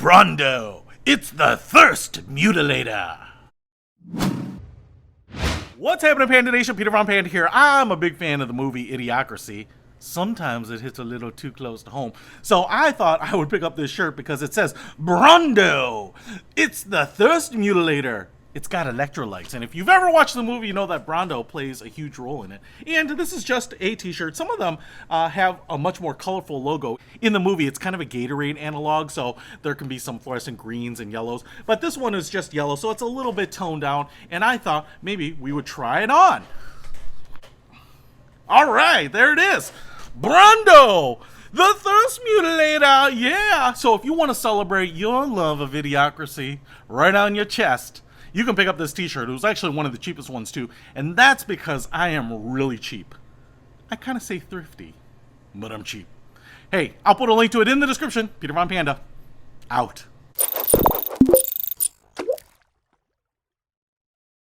Brawndo, it's the Thirst Mutilator. What's happening, Panda Nation? Peter Von Panda here. I'm a big fan of the movie Idiocracy. Sometimes it hits a little too close to home. So I thought I would pick up this shirt because it says, Brawndo, it's the Thirst Mutilator. It's got electrolytes, and if you've ever watched the movie, you know that Brawndo plays a huge role in it. And this is just a t-shirt. Some of them have a much more colorful logo. In the movie, it's kind of a Gatorade analog, so there can be some fluorescent greens and yellows. But this one is just yellow, so it's a little bit toned down, and I thought maybe we would try it on. All right, there it is. Brawndo, the Thirst Mutilator, yeah! So if you want to celebrate your love of Idiocracy right on your chest, you can pick up this t-shirt. It was actually one of the cheapest ones too, and that's because I am really cheap. I kind of say thrifty, but I'm cheap. Hey, I'll put a link to it in the description. Peter Von Panda, out.